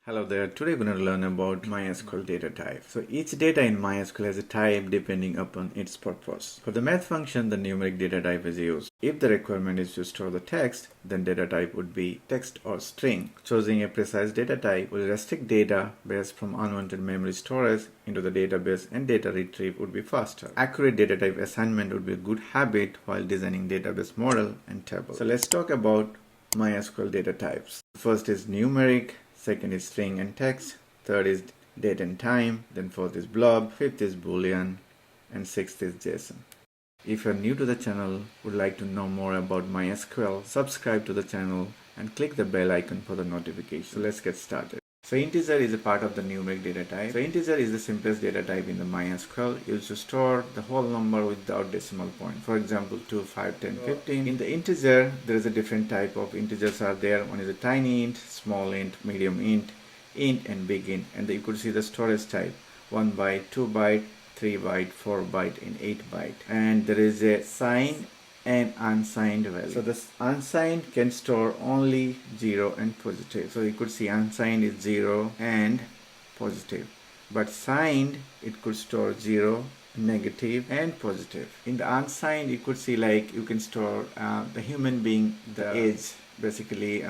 Hello there, today we're going to learn about MySQL data type. So each data in MySQL has a type depending upon its purpose. For the math function, the numeric data type is used. If the requirement is to store the text, then data type would be text or string. Choosing a precise data type will restrict data based from unwanted memory storage into the database, and data retrieve would be faster. Accurate data type assignment would be a good habit while designing database model and table. So let's talk about MySQL data types. First is numeric. Second is string and text, third is date and time, then fourth is blob, fifth is boolean, and sixth is JSON. If you're new to the channel, would like to know more about MySQL, subscribe to the channel and click the bell icon for the notification. So let's get started. So integer is a part of the numeric data type. So integer is the simplest data type in the MySQL, used to store the whole number without decimal point. For example, 2, 5, 10, 15. In the integer, there is a different type of integers are there. One is a tiny int, small int, medium int, and big int. And you could see the storage type, 1 byte, 2 byte, 3 byte, 4 byte, and 8 byte. And there is a signed and unsigned value. So this unsigned can store only 0 and positive. So you could see unsigned is 0 and positive. But signed, it could store 0, negative, and positive. In the unsigned, you could see like you can store the human being, the age. Basically,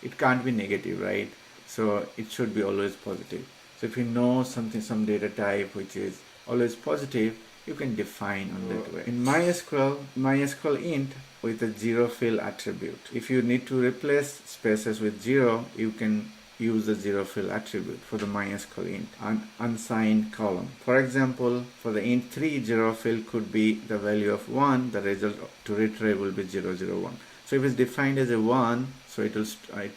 it can't be negative, right? So it should be always positive. So if you know some data type which is always positive, you can define on that way. In MySQL int with the ZeroFill attribute. If you need to replace spaces with 0, you can use the ZeroFill attribute for the MySQL int, an unsigned column. For example, for the int 3, ZeroFill could be the value of 1, the result to retrieve will be 001. So if it's defined as a 1, so it will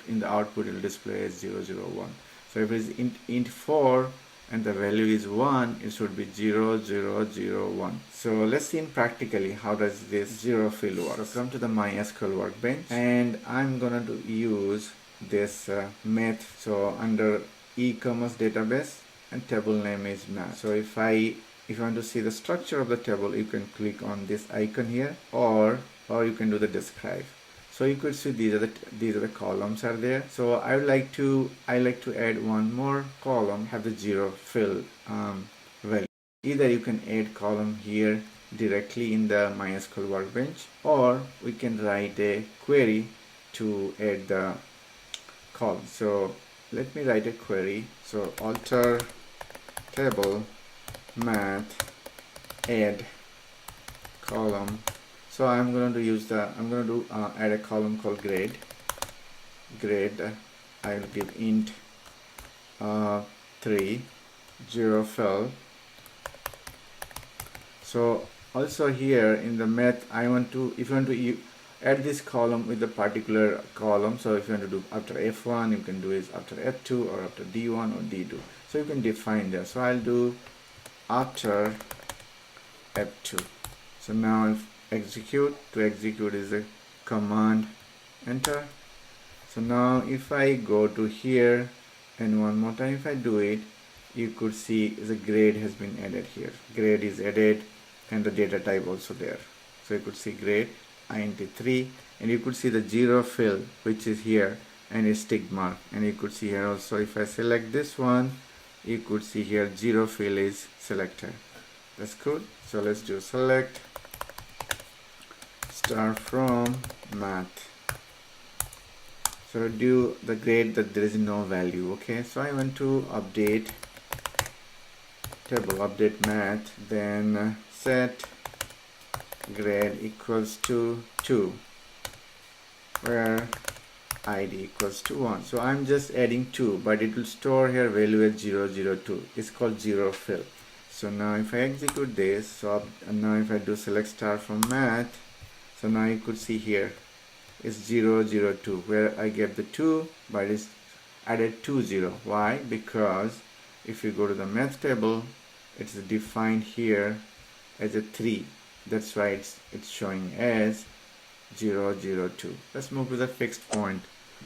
in the output it will display as 001. So if it's int 4, and the value is 1, it should be 0001. So let's see in practically how does this ZeroFill work. So come to the MySQL workbench, and I'm gonna use this math. So under e-commerce database, and table name is math. So if you want to see the structure of the table, you can click on this icon here, or you can do the describe. So you could see these are the columns are there. So I like to add one more column, have the ZeroFill value. Either you can add column here directly in the MySQL workbench, or we can write a query to add the column. So let me write a query. So alter table math add column. So I'm going to add a column called grade. I will give int 3 ZeroFill. So also here in the math, if you want to add this column with a particular column, so if you want to do after F1, you can do it after F2 or after D1 or D2. So you can define that. So I'll do after F2. So now if to execute is a command enter. So now if I go to here and one more time if I do it, you could see the grade has been added here. Grade is added and the data type also there. So you could see grade int 3, and you could see the ZeroFill which is here and a tick mark, and you could see here also if I select this one, you could see here ZeroFill is selected. That's good. So let's do select start from math. So do the grade that there is no value. Okay, so I want to update table, update math, then set grade equals to 2 where id equals to 1. So I'm just adding 2, but it will store here value as 002. It's called ZeroFill. So now if I execute this, so now if I do select start from math, so now you could see here is 002 where I gave the 2, but it's added 20. Why? Because if you go to the math table, it's defined here as a 3. That's why it's showing as 002. Let's move to the fixed point,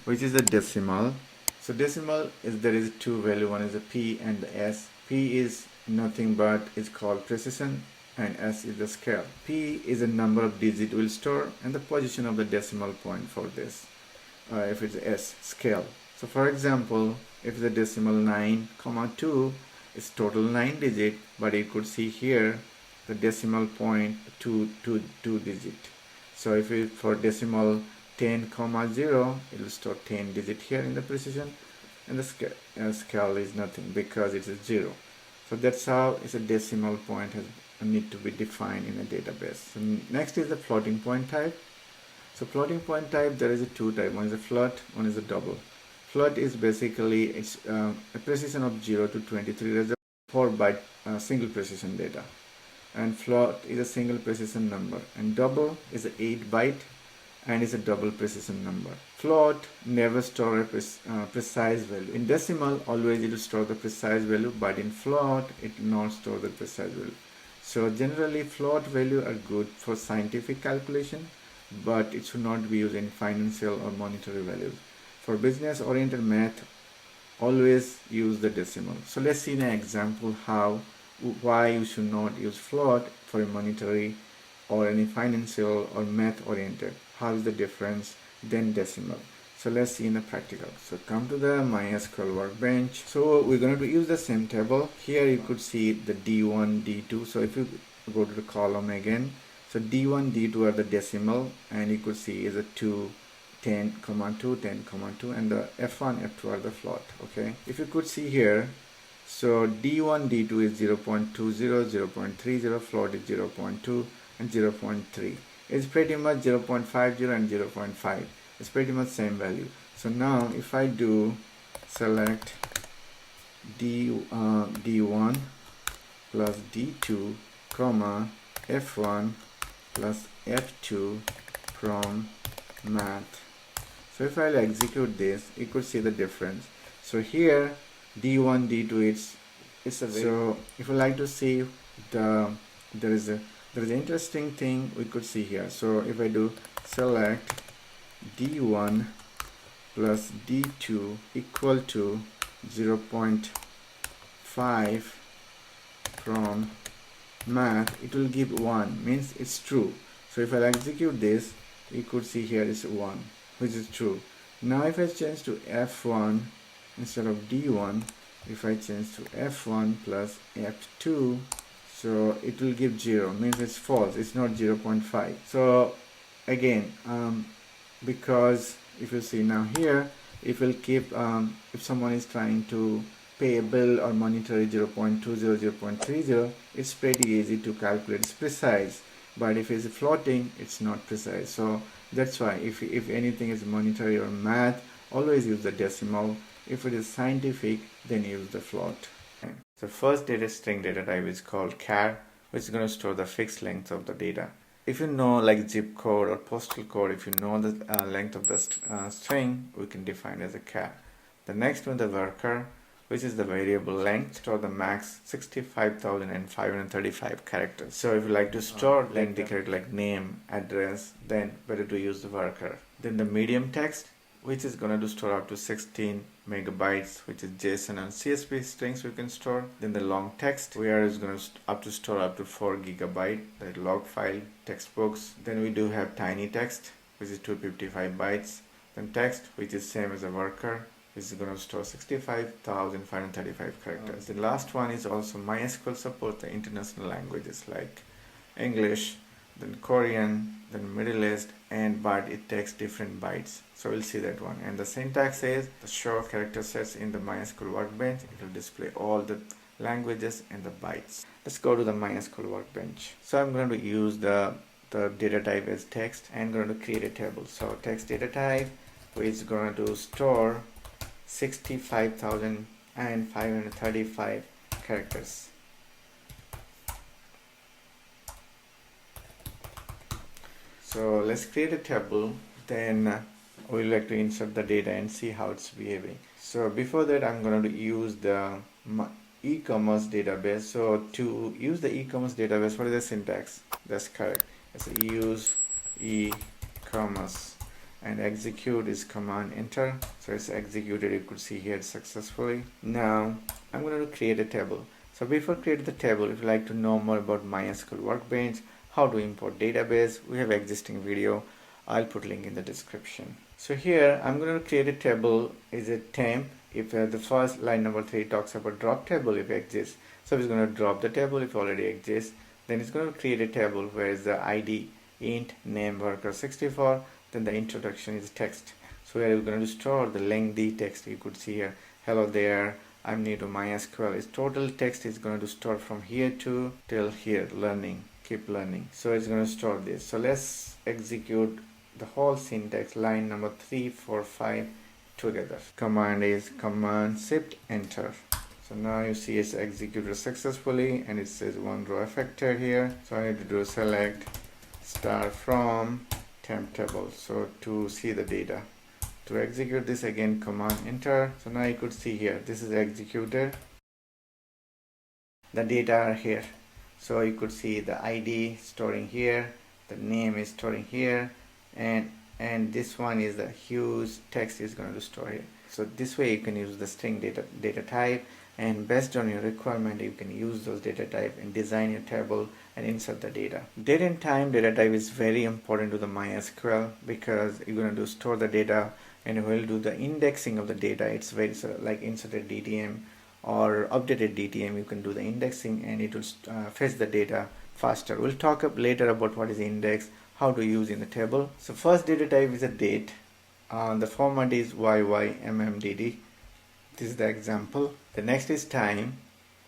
which is a decimal. So decimal is there is two value. One is a p and the s. P is nothing but it's called precision, and s is the scale. P is a number of digit will store, and the position of the decimal point for this if it's s scale. So for example, if the decimal 9,2 is total 9 digit, but you could see here the decimal point 2 digit. So if it for decimal 10,0, it will store 10 digit here in the precision, and the scale is nothing because it is 0. So that's how it's a decimal point has need to be defined in a database. So next is the floating point type. So floating point type, there is a two type. One is a float, one is a double. Float is basically a precision of 0 to 23. There's a 4 byte single precision data, and float is a single precision number, and double is a 8 byte and is a double precision number. Float never store a precise value. In decimal, always it will store the precise value, but in float, it will not store the precise value. So generally, float value are good for scientific calculation, but it should not be used in financial or monetary values. For business-oriented math, always use the decimal. So let's see an example why you should not use float for a monetary or any financial or math-oriented. How is the difference than decimal? So let's see in the practical. So come to the MySQL workbench. So we're going to use the same table. Here you could see the D1, D2. So if you go to the column again, so D1, D2 are the decimal, and you could see is a 2, 10, 2, 10, 2, and the F1, F2 are the float. Okay. If you could see here, so D1, D2 is 0.20, 0.30, float is 0.2 and 0.3. It's pretty much 0.50 and 0.5. It's pretty much same value. So now if I do select D1 plus D2 comma F1 plus F2 from math. So if I execute this, you could see the difference. So here D1, D2, it's a so if you like to see there is an interesting thing we could see here. So if I do select D1 plus D2 equal to 0.5 from math, it will give 1, means it's true. So if I execute this, you could see here is 1, which is true. Now if I change to F1 instead of D1, if I change to F1 plus F2, so it will give 0, means it's false, it's not 0.5. So again, because if you see now here, it will keep if someone is trying to pay a bill or monetary 0.20, 0.30, it's pretty easy to calculate, it's precise. But if it's floating, it's not precise. So that's why if anything is monetary or math, always use the decimal. If it is scientific, then use the float. Okay. The first data string data type is called char, which is going to store the fixed length of the data. If you know like zip code or postal code, if you know the length of the string, we can define as a char. The next one, the varchar, which is the variable length, store the max 65,535 characters. So if you like to store lengthy character like name, address, then better to use the varchar. Then the medium text, which is going to store up to 16 megabytes, which is JSON and CSV strings we can store. Then the long text, where is going to store up to 4 gigabyte, the log file, textbooks. Then we do have tiny text, which is 255 bytes. Then text, which is same as a varchar, which is going to store 65,535 characters. The last one is also MySQL support the international languages like English, then Korean, then Middle East, but it takes different bytes. So we'll see that one. And the syntax is the show character sets in the MySQL workbench. It will display all the languages and the bytes. Let's go to the MySQL workbench. So I'm going to use the data type as text and going to create a table. So text data type, which is going to store 65,535 characters. So let's create a table, then we'll like to insert the data and see how it's behaving. So before that, I'm going to use the e-commerce database. So to use the e-commerce database, what is the syntax? That's correct. It's use e-commerce, and execute is command enter. So it's executed, you could see here successfully. Now I'm going to create a table. So before creating the table, if you like to know more about MySQL workbench, how to import database, we have existing video. I'll put link in the description. So here I'm going to create a table is a temp if the first line number 3 talks about drop table if it exists, so it's going to drop the table if it already exists. Then it's going to create a table where is the ID int name worker 64, then the introduction is text. So we are going to store the lengthy text. You could see here, hello there, I'm new to MySQL. Its total text is going to store from here to till here, learning, keep learning. So it's going to store this. So let's execute the whole syntax, line number 3, 4, 5 together. Command is command shift enter. So now you see it's executed successfully and it says one row affected here. So I need to do select star from temp table. So to see the data. To execute this again, command enter. So now you could see here, this is executed. The data are here. So you could see the ID storing here, the name is storing here, and this one is the huge text is going to store here. So this way you can use the string data type, and based on your requirement you can use those data type and design your table and insert the data. Date and time data type is very important to the MySQL because you're going to store the data and we'll do the indexing of the data. It's very like inserted DTM or updated DTM, you can do the indexing and it will fetch the data faster. We'll talk later about what is index, how to use in the table. So first data type is a date. The format is YYMMDD. This is the example. The next is time,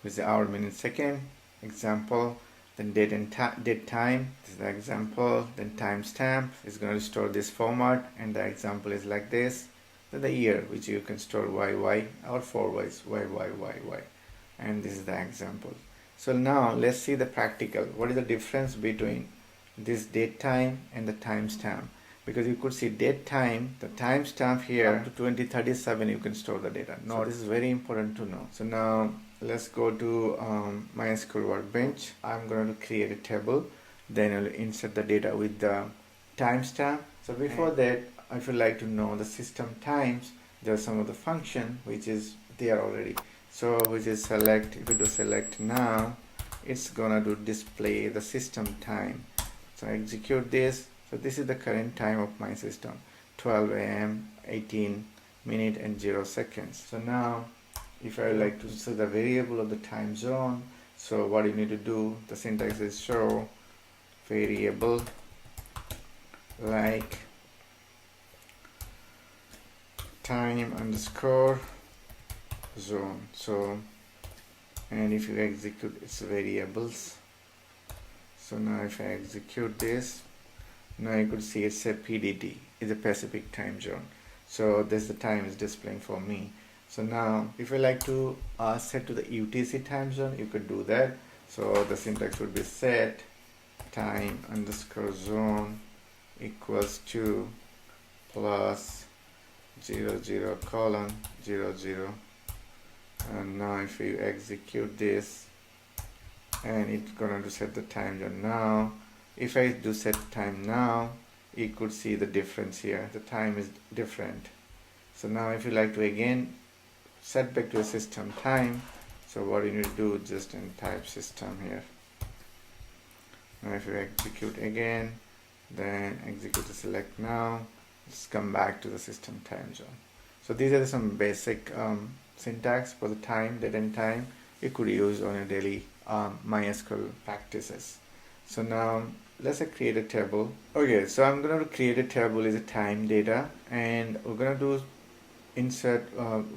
which is hour, minute, second. Example. Then date and date time. This is the example. Then timestamp is going to store this format, and the example is like this. Then the year, which you can store YY or 4 Ys, YYYY, and this is the example. So now let's see the practical. What is the difference between this date time and the timestamp? Because you could see date time, the timestamp here up to 2037 you can store the data. Now this is very important to know. So now let's go to MySQL Workbench. I'm going to create a table, then I'll insert the data with the timestamp. So before that, if you like to know the system times, there are some of the function which is there already. So which is select, if you do select now, it's gonna do display the system time. So execute this. So this is the current time of my system, 12 AM 18 minute and 0 seconds. So now if I like to see the variable of the time zone, so what you need to do, the syntax is show variable like time underscore zone. So and if you execute its variables, so now if I execute this, now you could see it's a PDT, is a Pacific time zone. So this the time is displaying for me. So now if you like to set to the UTC time zone, you could do that. So the syntax would be set time underscore zone equals to plus 00 colon 00, and now if you execute this, and it's going to set the time zone now. If I do set time now, you could see the difference here, the time is different. So now if you like to again set back to a system time, so what you need to do, just in type system here. Now if you execute again, then execute the select now, just come back to the system time zone. So these are some basic syntax for the time, date and time you could use on your daily MySQL practices. So now let's create a table. Okay, so I'm going to create a table is a time data, and we're going to do insert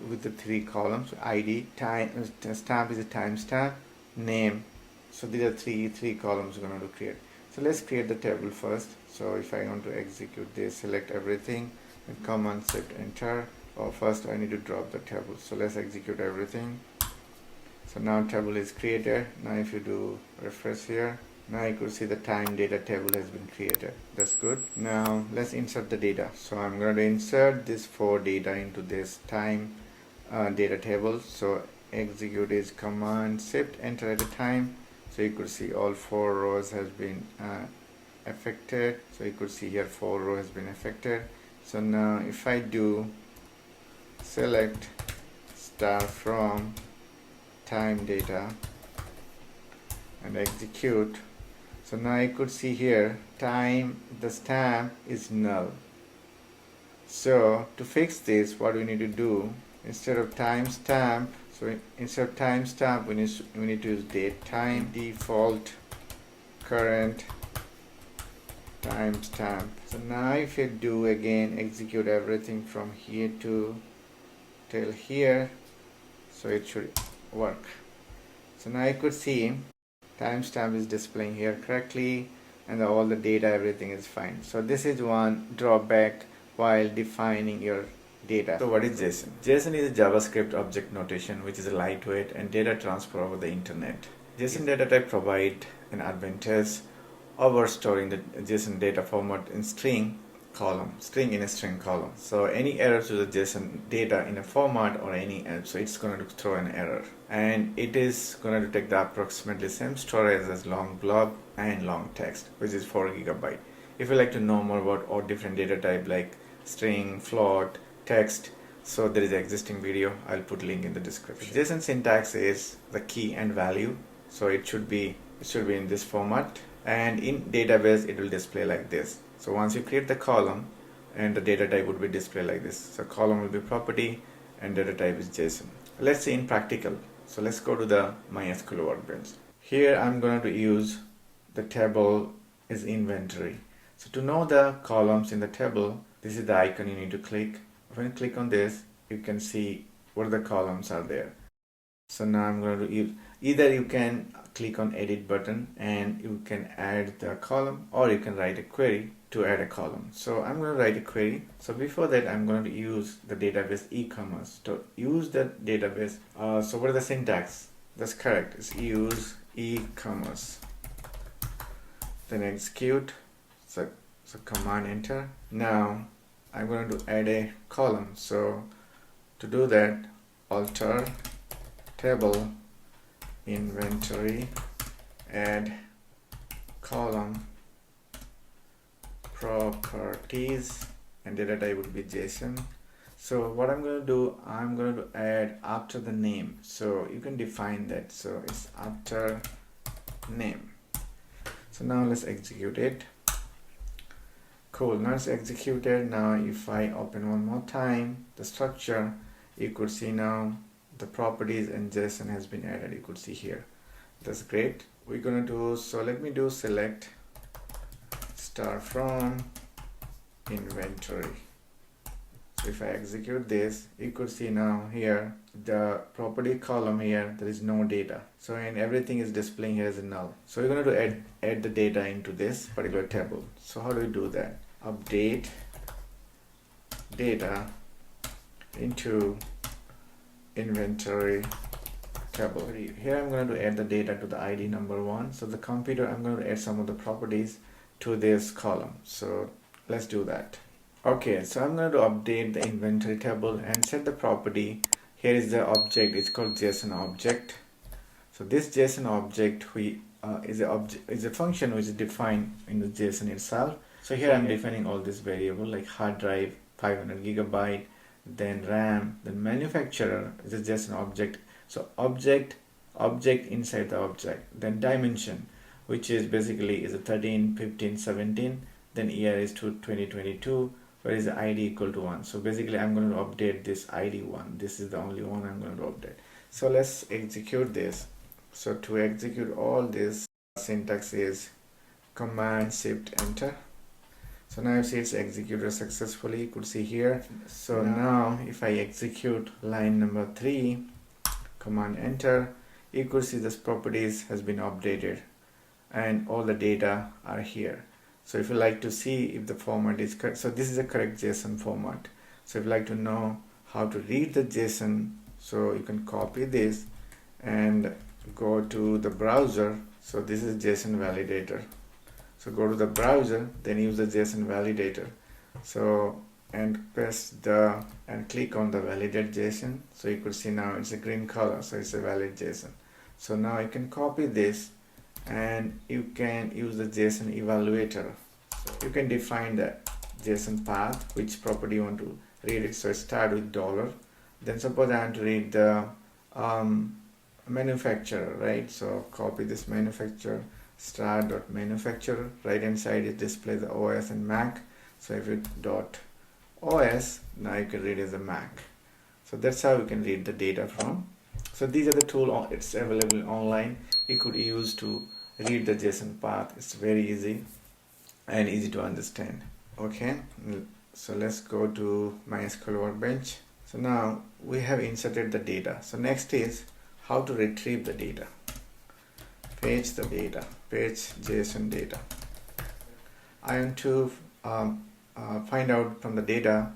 with the 3 columns, ID, time, stamp is a timestamp, name. So these are three columns we're going to create. So let's create the table first. So if I want to execute this, select everything and command shift enter. Or first I need to drop the table. So let's execute everything. So now table is created. Now if you do refresh here, now you could see the time data table has been created. That's good. Now let's insert the data. So I'm going to insert this 4 data into this time data table. So execute is command shift enter at a time. So you could see all 4 rows has been affected. So you could see here 4 rows has been affected. So now if I do select star from time data and execute, so now you could see here time, the stamp is null. So to fix this, what we need to do, instead of timestamp, so instead of timestamp we need to use date time, default current timestamp. So now if you do again execute everything from here to till here, so it should work. So now you could see timestamp is displaying here correctly, and all the data, everything is fine. So this is one drawback while defining your data. So what is JSON? JSON is a JavaScript object notation which is a lightweight and data transfer over the internet. JSON data type provide an advantage over storing the JSON data format in string in a string column. So any errors to the JSON data in a format or any so it's going to throw an error, and it is going to take the approximately same storage as long blob and long text, which is 4 GB. If you like to know more about all different data type like string, float, text, so there is an existing video. I'll put link in the description. JSON syntax is the key and value, so it should be in this format, and in database it will display like this. So once you create the column, and the data type would be displayed like this. So column will be property and data type is JSON. Let's see in practical. So let's go to the MySQL workbench. Here I'm going to use the table is inventory. So to know the columns in the table, this is the icon you need to click. When you click on this, you can see what the columns are there. So now I'm going to use, either you can click on edit button and you can add the column, or you can write a query to add a column. So I'm going to write a query. So before that I'm going to use the database e-commerce. To use the database, so what is the syntax? That's correct, it's use e-commerce, then execute. So command enter. Now I'm going to add a column. So to do that, alter table inventory, add column properties, and data type would be JSON. So what I'm going to do, I'm going to add after the name, so you can define that. So it's after name. So now let's execute it. Cool, now it's executed. Now if I open one more time the structure, you could see now the properties and JSON has been added. You could see here. That's great. We're gonna do, so let me do select start from inventory. So if I execute this, you could see now here the property column here, there is no data. So and everything is displaying here as a null. So we're going to add the data into this particular table. So how do we do that? Update data into inventory table. Here I'm going to add the data to the ID number 1. So the computer, I'm going to add some of the properties to this column. So let's do that. Okay, so I'm going to update the inventory table and set the property. Here is the object, it's called JSON object. So this JSON object is a function which is defined in the JSON itself. So here I'm defining all this variable like hard drive 500 GB, then RAM, then manufacturer is a JSON object. So object inside the object, then dimension, which is basically is a 13, 15, 17, then year is to 2022, where is the ID equal to 1. So basically I'm going to update this ID 1. This is the only one I'm going to update. So let's execute this. So to execute all this, syntax is command shift enter. So now you see it's executed successfully. You could see here. So now if I execute line number 3, command enter, you could see this properties has been updated and all the data are here. So if you like to see if the format is correct, so this is a correct JSON format. So if you like to know how to read the JSON, so you can copy this and go to the browser. So this is JSON validator. So go to the browser, then use the JSON validator. So and press and click on the validate JSON. So you could see now it's a green color, so it's a valid JSON. So now you can copy this and you can use the JSON evaluator. So you can define the JSON path, which property you want to read it. So start with $. Then suppose I want to read the manufacturer, right? So copy this manufacturer, start.manufacturer. Right hand side it displays the OS and Mac. So if it .os, now you can read as a Mac. So that's how you can read the data from. So these are the tool, it's available online. You could use to read the JSON path. It's very easy and easy to understand. Okay, so let's go to MySQL Workbench. So now we have inserted the data. So next is how to retrieve the data. Fetch the data, fetch JSON data. I want to find out from the data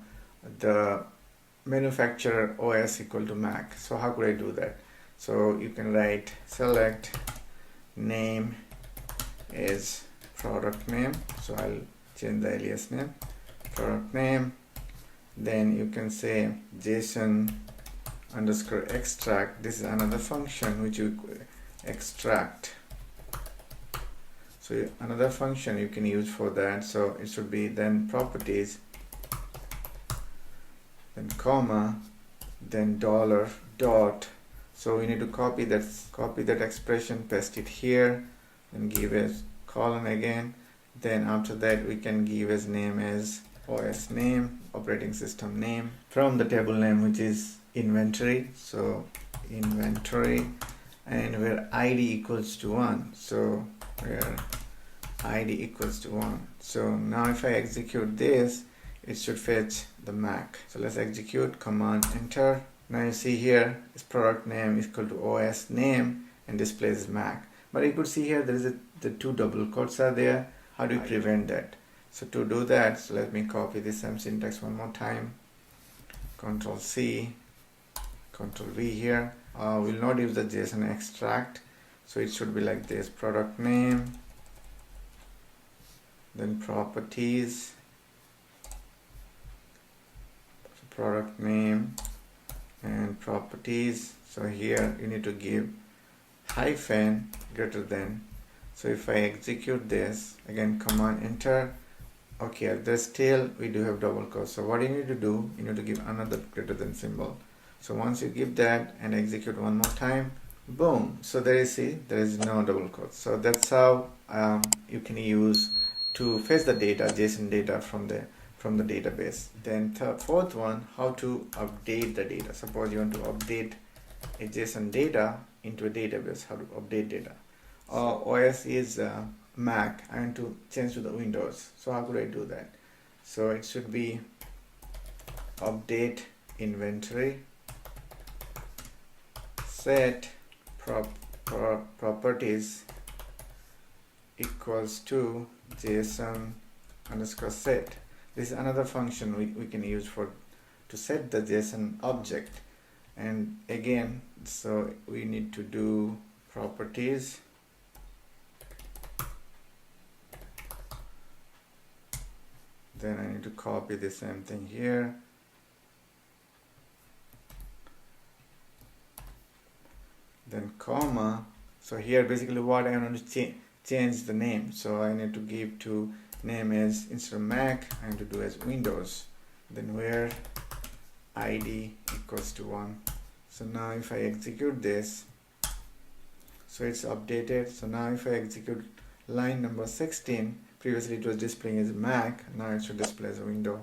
the manufacturer OS equal to Mac. So how could I do that? So you can write select name is product name. So I'll change the alias name, product name. Then you can say JSON underscore extract. This is another function which you extract. So another function you can use for that. So it should be then properties, then comma, then dollar dot. So we need to copy that expression, paste it here, and give a colon again. Then after that we can give as name as OS name, operating system name, from the table name which is inventory. So inventory, and where ID equals to 1. So where ID equals to 1. So now if I execute this, it should fetch the Mac. So let's execute, command enter. Now you see here is product name is equal to OS name and displays Mac. But you could see here there is the two double quotes are there. How do you prevent that? So to do that, so let me copy this same syntax one more time. Control C, Control V here. We'll not use the JSON extract. So it should be like this: product name, then properties, product name and properties. So here you need to give hyphen greater than. So if I execute this again, command enter. Okay, at this tail we do have double quotes. So what you need to do, you need to give another greater than symbol. So once you give that and execute one more time, boom. So there you see there is no double quotes. So that's how you can use to fetch the data, JSON data from the database. Then fourth one, how to update the data. Suppose you want to update a JSON data into a database. How to update data? OS is Mac. I want to change to the Windows. So how could I do that? So it should be update inventory, set properties equals to JSON underscore set. This is another function we can use to set the JSON object. And again, so we need to do properties, then I need to copy the same thing here, then comma. So here basically what I want to change the name. So I need to give to name as, instead of Mac, I need to do as Windows. Then where ID equals to 1. So now if I execute this, so it's updated. So now if I execute line number 16, previously it was displaying as Mac, now it should display as a window.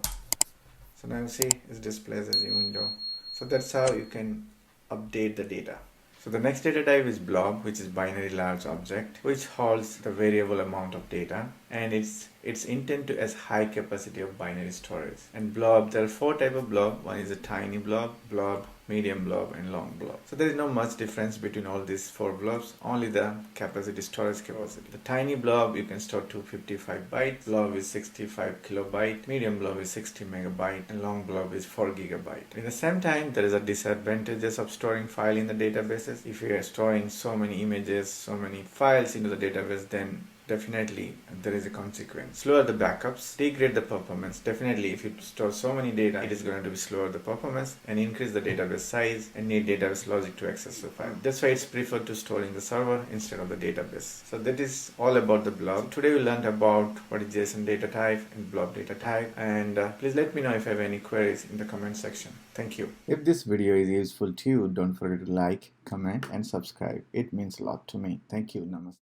So now you see it displays as a window. So that's how you can update the data. So the next data type is blob, which is binary large object, which holds the variable amount of data, and it's intended as high capacity of binary storage. And blob, there are 4 types of blob. One is a tiny blob, medium blob, and long blob. So there is no much difference between all these 4 blobs, only the storage capacity. The tiny blob you can store 255 bytes, blob is 65 kilobyte, medium blob is 60 megabyte, and long blob is 4 gigabyte. At the same time, there is a disadvantages of storing file in the databases. If you are storing so many images, so many files into the database, then definitely there is a consequence. Slower the backups, degrade the performance. Definitely if you store so many data, it is going to be slower the performance and increase the database size and need database logic to access the file. That's why it's preferred to store in the server instead of the database. So that is all about the blob. Today we learned about what is JSON data type and blob data type, and please let me know if you have any queries in the comment section. Thank you. If this video is useful to you, don't forget to like, comment and subscribe. It means a lot to me. Thank you. Namaste.